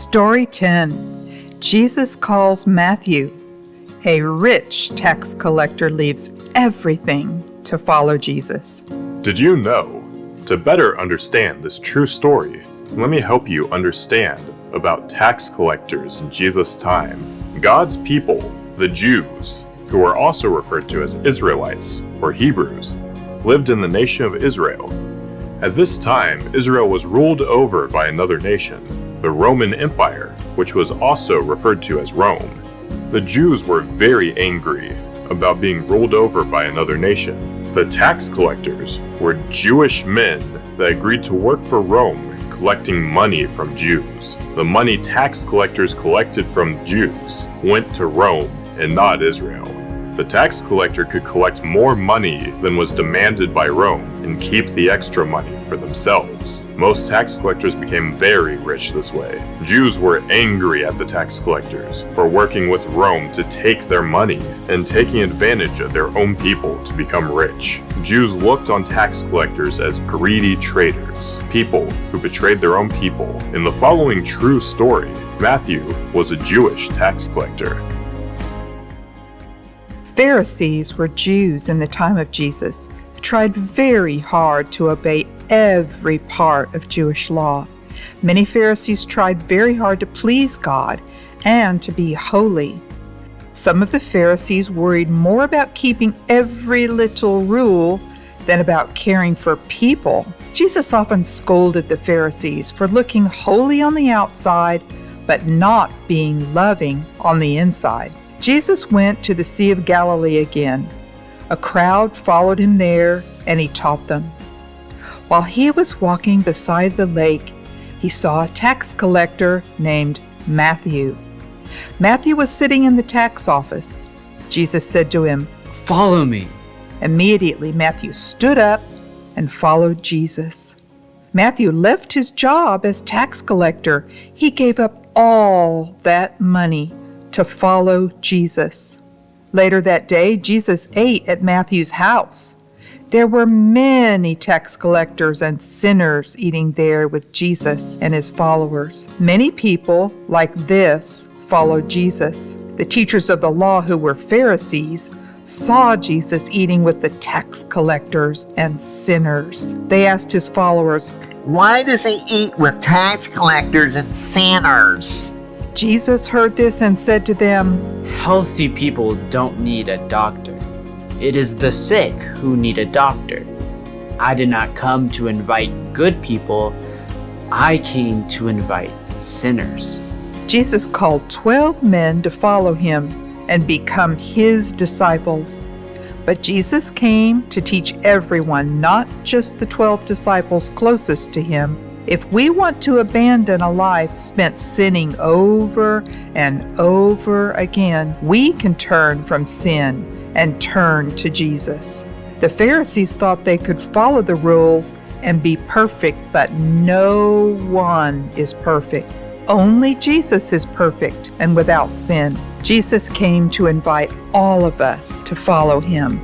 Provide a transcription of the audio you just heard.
Story 10. Jesus calls Matthew. A rich tax collector leaves everything to follow Jesus. Did you know? To better understand this true story, let me help you understand about tax collectors in Jesus' time. God's people, the Jews, who are also referred to as Israelites or Hebrews, lived in the nation of Israel. At this time, Israel was ruled over by another nation, the Roman Empire, which was also referred to as Rome. The Jews were very angry about being ruled over by another nation. The tax collectors were Jewish men that agreed to work for Rome, collecting money from Jews. The money tax collectors collected from Jews went to Rome and not Israel. The tax collector could collect more money than was demanded by Rome and keep the extra money for themselves. Most tax collectors became very rich this way. Jews were angry at the tax collectors for working with Rome to take their money and taking advantage of their own people to become rich. Jews looked on tax collectors as greedy traitors, people who betrayed their own people. In the following true story, Matthew was a Jewish tax collector. Pharisees were Jews in the time of Jesus who tried very hard to obey every part of Jewish law. Many Pharisees tried very hard to please God and to be holy. Some of the Pharisees worried more about keeping every little rule than about caring for people. Jesus often scolded the Pharisees for looking holy on the outside, but not being loving on the inside. Jesus went to the Sea of Galilee again. A crowd followed him there, and he taught them. While he was walking beside the lake, he saw a tax collector named Matthew. Matthew was sitting in the tax office. Jesus said to him, "Follow me." Immediately, Matthew stood up and followed Jesus. Matthew left his job as tax collector. He gave up all that money to follow Jesus. Later that day, Jesus ate at Matthew's house. There were many tax collectors and sinners eating there with Jesus and his followers. Many people like this followed Jesus. The teachers of the law, who were Pharisees, saw Jesus eating with the tax collectors and sinners. They asked his followers, "Why does he eat with tax collectors and sinners?" Jesus heard this and said to them, Healthy people don't need a doctor. It is the sick who need a doctor. I did not come to invite good people. I came to invite sinners. Jesus called 12 men to follow him and become his disciples. But Jesus came to teach everyone, not just the 12 disciples closest to him. If we want to abandon a life spent sinning over and over again, we can turn from sin and turn to Jesus. The Pharisees thought they could follow the rules and be perfect, but no one is perfect. Only Jesus is perfect and without sin. Jesus came to invite all of us to follow him.